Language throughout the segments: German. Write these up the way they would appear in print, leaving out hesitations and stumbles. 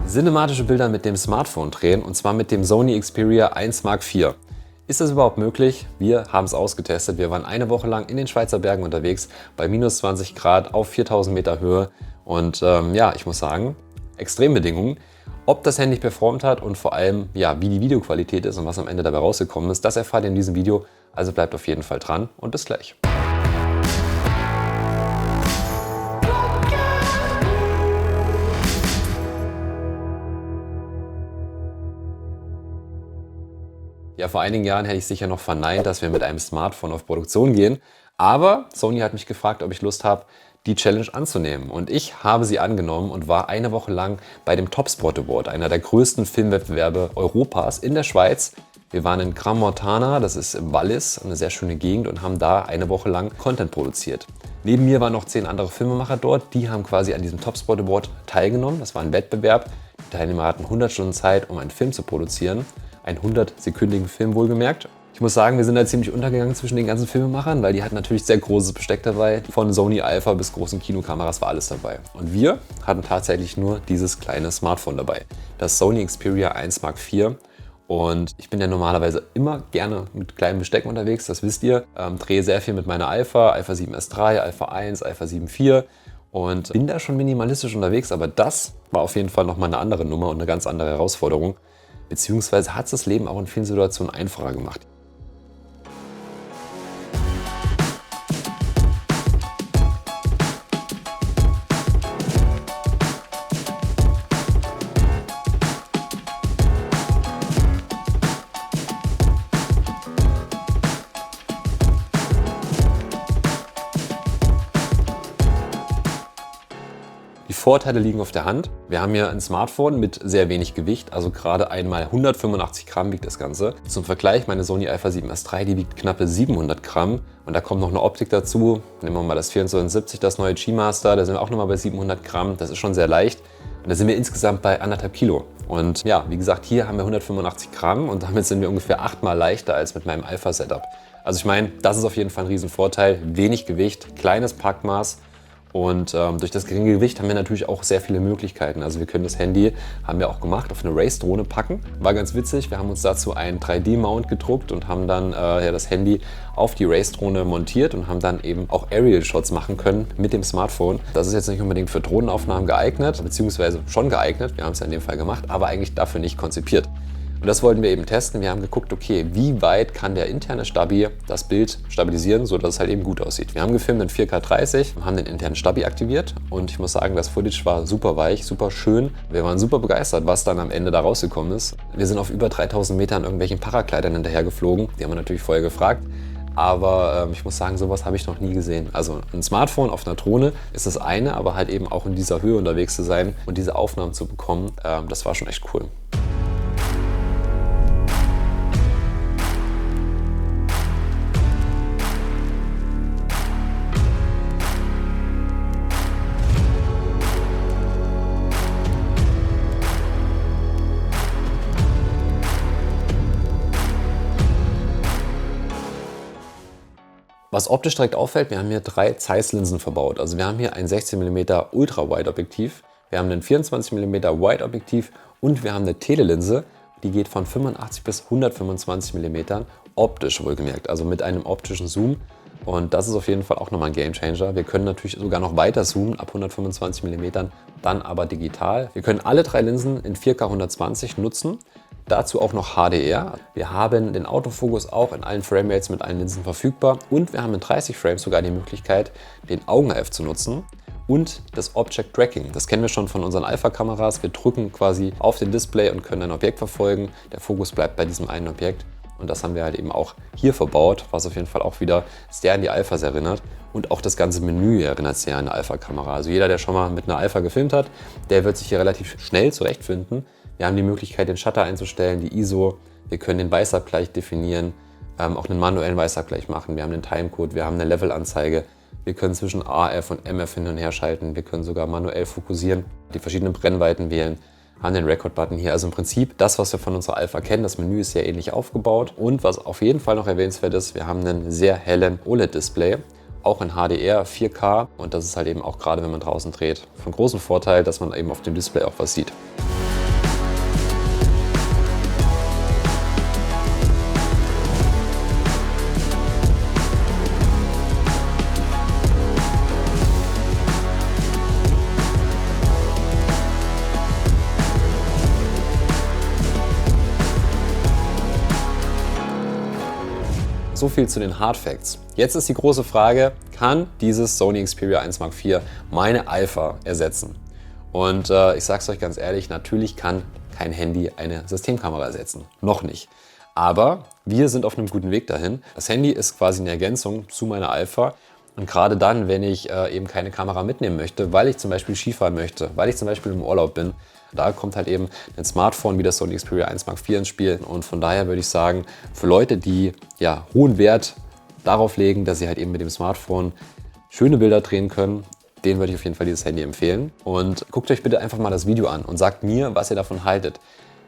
Cinematische Bilder mit dem Smartphone drehen, und zwar mit dem Sony Xperia 1 Mark IV. Ist das überhaupt möglich? Wir haben es ausgetestet. Wir waren eine Woche lang in den Schweizer Bergen unterwegs, bei minus 20 Grad auf 4000 Meter Höhe. Und ja, ich muss sagen, Extrembedingungen. Ob das Handy performt hat und vor allem, ja, wie die Videoqualität ist und was am Ende dabei rausgekommen ist, das erfahrt ihr in diesem Video. Also bleibt auf jeden Fall dran und bis gleich. Ja, vor einigen Jahren hätte ich sicher noch verneint, dass wir mit einem Smartphone auf Produktion gehen. Aber Sony hat mich gefragt, ob ich Lust habe, die Challenge anzunehmen. Und ich habe sie angenommen und war eine Woche lang bei dem Topspot Award, einer der größten Filmwettbewerbe Europas in der Schweiz. Wir waren in Crans-Montana, das ist im Wallis, eine sehr schöne Gegend, und haben da eine Woche lang Content produziert. Neben mir waren noch 10 andere Filmemacher dort, die haben quasi an diesem Topspot Award teilgenommen. Das war ein Wettbewerb. Die Teilnehmer hatten 100 Stunden Zeit, um einen Film zu produzieren. Einen 100-sekündigen Film wohlgemerkt. Ich muss sagen, wir sind da ziemlich untergegangen zwischen den ganzen Filmemachern, weil die hatten natürlich sehr großes Besteck dabei. Von Sony Alpha bis großen Kinokameras war alles dabei. Und wir hatten tatsächlich nur dieses kleine Smartphone dabei. Das Sony Xperia 1 Mark IV. Und ich bin ja normalerweise immer gerne mit kleinem Besteck unterwegs, das wisst ihr. Drehe sehr viel mit meiner Alpha 7S3, Alpha 1, Alpha 7 IV. Und bin da schon minimalistisch unterwegs, aber das war auf jeden Fall nochmal eine andere Nummer und eine ganz andere Herausforderung. Beziehungsweise hat es das Leben auch in vielen Situationen einfacher gemacht. Die Vorteile liegen auf der Hand. Wir haben hier ein Smartphone mit sehr wenig Gewicht, also gerade einmal 185 Gramm wiegt das Ganze. Zum Vergleich, meine Sony Alpha 7S3, die wiegt knappe 700 Gramm. Und da kommt noch eine Optik dazu. Nehmen wir mal das 2470, das neue G-Master, da sind wir auch nochmal bei 700 Gramm. Das ist schon sehr leicht. Und da sind wir insgesamt bei 1,5 Kilo. Und ja, wie gesagt, hier haben wir 185 Gramm und damit sind wir ungefähr 8-mal leichter als mit meinem Alpha-Setup. Also ich meine, das ist auf jeden Fall ein Riesenvorteil. Wenig Gewicht, kleines Packmaß. Und durch das geringe Gewicht haben wir natürlich auch sehr viele Möglichkeiten. Also wir können das Handy, haben wir auch gemacht, auf eine Race-Drohne packen. War ganz witzig, wir haben uns dazu einen 3D-Mount gedruckt und haben dann das Handy auf die Race-Drohne montiert und haben dann eben auch Aerial-Shots machen können mit dem Smartphone. Das ist jetzt nicht unbedingt für Drohnenaufnahmen geeignet, beziehungsweise schon geeignet, wir haben es ja in dem Fall gemacht, aber eigentlich dafür nicht konzipiert. Und das wollten wir eben testen. Wir haben geguckt, okay, wie weit kann der interne Stabi das Bild stabilisieren, sodass es halt eben gut aussieht. Wir haben gefilmt in 4K 30, haben den internen Stabi aktiviert und ich muss sagen, das Footage war super weich, super schön. Wir waren super begeistert, was dann am Ende da rausgekommen ist. Wir sind auf über 3000 Metern irgendwelchen Paraglidern hinterher geflogen. Die haben wir natürlich vorher gefragt. Aber ich muss sagen, sowas habe ich noch nie gesehen. Also ein Smartphone auf einer Drohne ist das eine, aber halt eben auch in dieser Höhe unterwegs zu sein und diese Aufnahmen zu bekommen, das war schon echt cool. Was optisch direkt auffällt, wir haben hier 3 Zeiss-Linsen verbaut. Also wir haben hier ein 16 mm Ultra-Wide-Objektiv, wir haben ein 24 mm Wide-Objektiv und wir haben eine Telelinse, die geht von 85 bis 125 mm, optisch wohlgemerkt, also mit einem optischen Zoom. Und das ist auf jeden Fall auch nochmal ein Gamechanger. Wir können natürlich sogar noch weiter zoomen, ab 125 mm, dann aber digital. Wir können alle 3 Linsen in 4K 120 nutzen. Dazu auch noch HDR. Wir haben den Autofokus auch in allen Framerates mit allen Linsen verfügbar und wir haben in 30 Frames sogar die Möglichkeit, den Augen-AF zu nutzen und das Object Tracking. Das kennen wir schon von unseren Alpha-Kameras. Wir drücken quasi auf den Display und können ein Objekt verfolgen. Der Fokus bleibt bei diesem einen Objekt und das haben wir halt eben auch hier verbaut, was auf jeden Fall auch wieder sehr an die Alphas erinnert. Und auch das ganze Menü erinnert sehr an eine Alpha-Kamera. Also jeder, der schon mal mit einer Alpha gefilmt hat, der wird sich hier relativ schnell zurechtfinden. Wir haben die Möglichkeit, den Shutter einzustellen, die ISO. Wir können den Weißabgleich definieren, auch einen manuellen Weißabgleich machen. Wir haben den Timecode, wir haben eine Levelanzeige. Wir können zwischen AF und MF hin und her schalten. Wir können sogar manuell fokussieren, die verschiedenen Brennweiten wählen, haben den Record-Button hier. Also im Prinzip das, was wir von unserer Alpha kennen. Das Menü ist sehr ähnlich aufgebaut. Und was auf jeden Fall noch erwähnenswert ist, wir haben einen sehr hellen OLED-Display. Auch in HDR, 4K. Und das ist halt eben auch gerade, wenn man draußen dreht, von großem Vorteil, dass man eben auf dem Display auch was sieht. So viel zu den Hard Facts. Jetzt ist die große Frage, kann dieses Sony Xperia 1 Mark IV meine Alpha ersetzen? Und ich sage es euch ganz ehrlich, natürlich kann kein Handy eine Systemkamera ersetzen. Noch nicht. Aber wir sind auf einem guten Weg dahin. Das Handy ist quasi eine Ergänzung zu meiner Alpha. Und gerade dann, wenn ich eben keine Kamera mitnehmen möchte, weil ich zum Beispiel Skifahren möchte, weil ich zum Beispiel im Urlaub bin, da kommt halt eben ein Smartphone wie das Sony Xperia 1 Mark IV ins Spiel. Und von daher würde ich sagen, für Leute, die ja hohen Wert darauf legen, dass sie halt eben mit dem Smartphone schöne Bilder drehen können, denen würde ich auf jeden Fall dieses Handy empfehlen. Und guckt euch bitte einfach mal das Video an und sagt mir, was ihr davon haltet.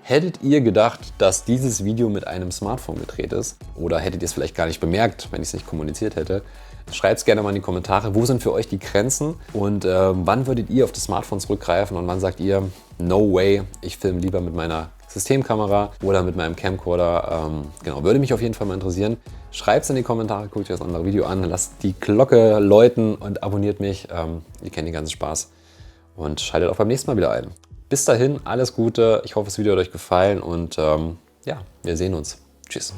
Hättet ihr gedacht, dass dieses Video mit einem Smartphone gedreht ist? Oder hättet ihr es vielleicht gar nicht bemerkt, wenn ich es nicht kommuniziert hätte? Schreibt es gerne mal in die Kommentare, wo sind für euch die Grenzen und wann würdet ihr auf das Smartphone zurückgreifen und wann sagt ihr, no way, ich filme lieber mit meiner Systemkamera oder mit meinem Camcorder. Genau, würde mich auf jeden Fall mal interessieren. Schreibt es in die Kommentare, guckt euch das andere Video an, lasst die Glocke läuten und abonniert mich. Ihr kennt den ganzen Spaß und schaltet auch beim nächsten Mal wieder ein. Bis dahin, alles Gute. Ich hoffe, das Video hat euch gefallen und ja, wir sehen uns. Tschüss.